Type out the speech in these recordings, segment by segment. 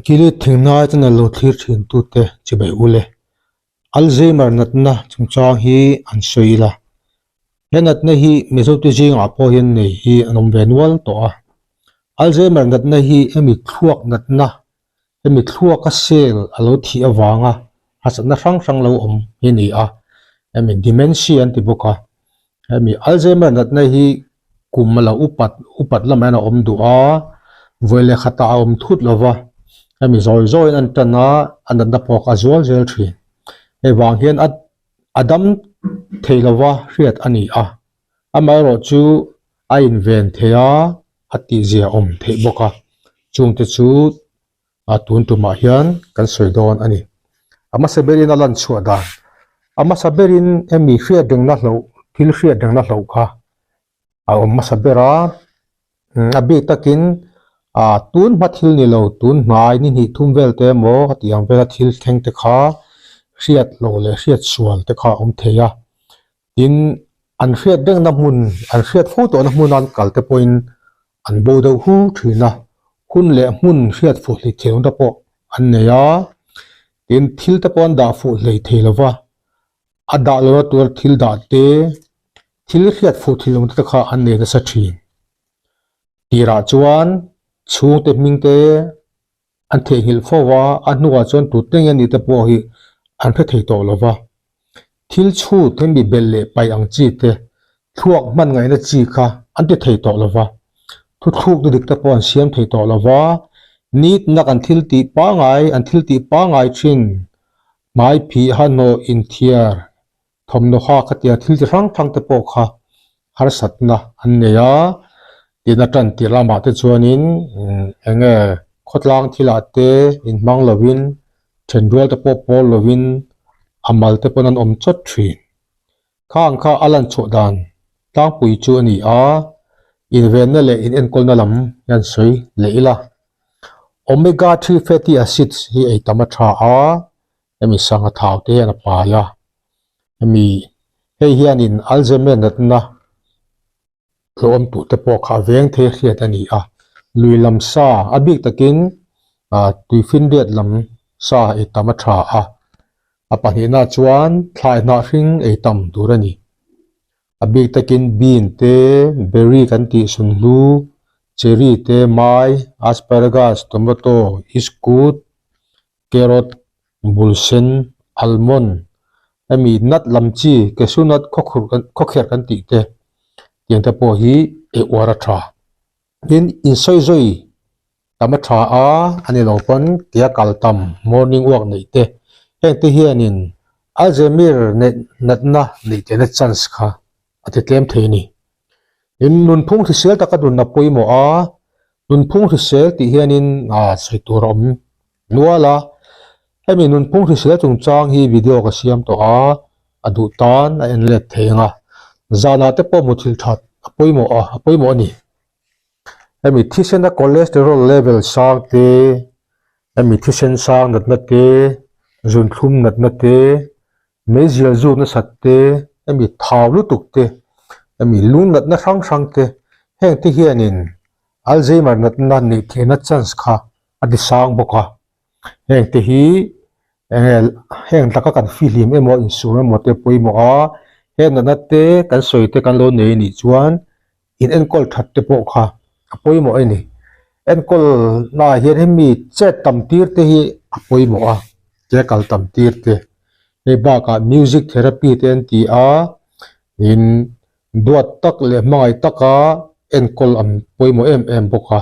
Kili thingna chana lo thlir thin tu te chibai ule Alzheimer natna chungchang hi an soila henatna hi mesotu jing apo hian nei hi anom venwal to a Alzheimer natna hi emi thuak natna emi thuak a sel alo thi awanga hasatna rang lo om hi ni a emi dementia an ti boka emi Alzheimer natna hi kumala upat lamana om du a voile khata om thut lova emi zoi an tana ananda pok azol zel thi ewang hian adam theilawa riat ani a amai ro chu a inven theya ati zia om thei boka chungte chu atun tuma hian kan soidon ani ama seberin alan chuada ama saberin emi hria dengna hlo thil hria dengna hlo kha a om sabera abi takin tun mathil ni lo tun mai ni hi thum vel te mo atiang vela thil theng te kha hriat lo le hriat sual te kha om theya in an hriat deng na mun an hriat fu to na mun an kal te point an bo do hu thina hun le mun hriat fu li theung da po an neya in thil te pon da fu lei theilawa ada lo tur thil da te thil hriat fu thilung te kha an ne da sa thi tira chuan chung te ming te an the hil fowa an nuwa chuan tu teng ani te po hi an phe thei to lova thil chu te mi belle pai ang chi te thuak man ngai na chi kha an te thei to lova thu thuk du dik te pon siam thei to lova nit na kan thil ti pa ngai thin mai phi hano in thiar thomno kha khatia thil ti rang thang te po kha har satna an neya tinatan tirama te chuanin enge khotlang thila te in mang lovin thendual te po pol lovin amal te ponan om chot thri kha alan chodan tang pui chu ani a in ven na le in enkol na lam yan soi leila omega 3 fatty acids hi ei tamatha a emi sanga thau te na pa ya emi hei hianin Alzheimer natna lom tu te po kha veng the hriat ani a luilam sa abik takin tuifin det lam sa e tamatha a apahina chuan thlai na hring e tam durani abik takin bean te berry kan ti sunlu cherry te mai asparagus tomato iskut carrot bulsen almond ami nut lamchi kesunat khokher kan ti te tiang te po hi e wara tha in soi zoi tamatha a ani lo pon tia kaltam morning walk nei te heng te hianin Alzheimer natna nei te na chance kha ati tlem theini in nun phung thrisel takadun na poimo a nun phung thrisel ti hianin saiturom nuala hemi nun phung thrisel chungchang hi video ka siam to a adu tan a enlet thenga zana te po muthil that apoimo ani emi thisena cholesterol level sang te emi thisen sang natna te zun thum natna te mezial zu na sat te emi thau lu tuk te emi lung natna rang te heng ti hianin Alzheimer natna ni thena chance kha adi sang boka heng te hi heng taka kan filim emo insur emo te poimo a heng na te kan soi te kan lo nei ni chuan in enkol that te po kha apoimo ani enkol na hian hemi chet tam tir te hi apoimo a che kal tam tir te e ba ka music therapy te an ti a in duat tak le mangai taka enkol am poimo em boka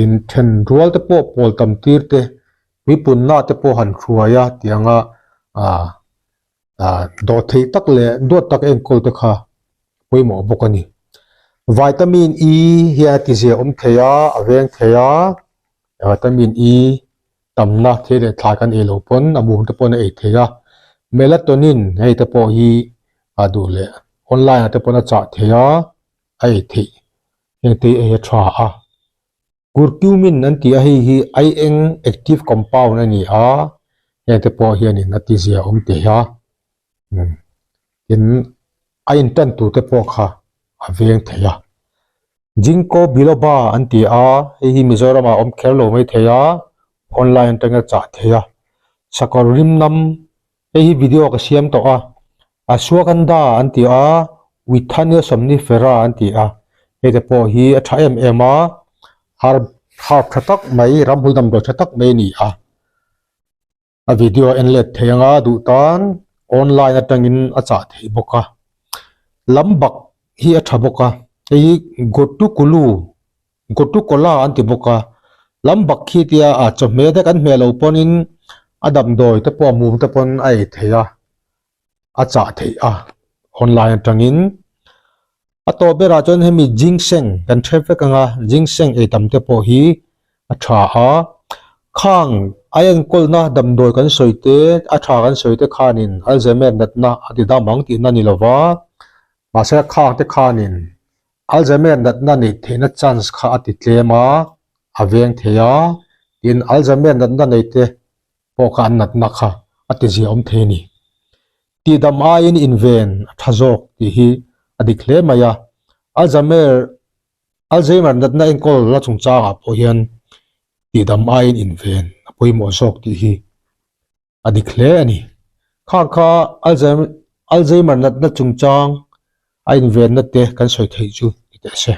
in then rual te po pol tam tir te mi pun na te po han khuaya tianga do thei tak le do tak enkol te kha poimo bokani vitamin E hiya ti zia theya aveng theya vitamin E tamna the le thla kan elo pon amu te pon e theya melatonin hei te po hi adu le online te pon cha theya ai the heng te e tha a curcumin nan ti a hi iron active compound ani a heng te po hian in ati zia te ya in iron tan tu te po kha aveng theya ginkgo biloba an ti a hi Mizoram a om kherlo mai theya online tanga cha theya sakor rim nam ei video ka siam to a suakanda anti a withania somni fera anti a ete po hi a tha em a har thatak mai ramhul dam do thatak mai ni a video enlet theyanga du tan online atangin a cha thei boka lambak hi a tha boka ei gotu kulu gotu kola anti boka lambak khi tia a chome de kan hmelo ponin adam doi te po mu te pon ai theya a cha thei online atangin a to bera chon hemi ginseng kan traffic anga ginseng e tamte po hi a tha khang ayan kolna damdoi kan soite a tha kan soite khanin alzheimer natna adida mangti na nilowa masa khang te khanin alzheimer natna ni thena chance kha atitlema aveng theya in alzheimer natna neite po kan natna kha atiji om theni ti dam in inven thazok ti hi adikhle maya alzheimer natna in kol la chungcha po hian ti dam in inven apoi mo sok ti hi adikhle ani kha alzheimer natna chungchang a inven na te kan soi thei chu ite se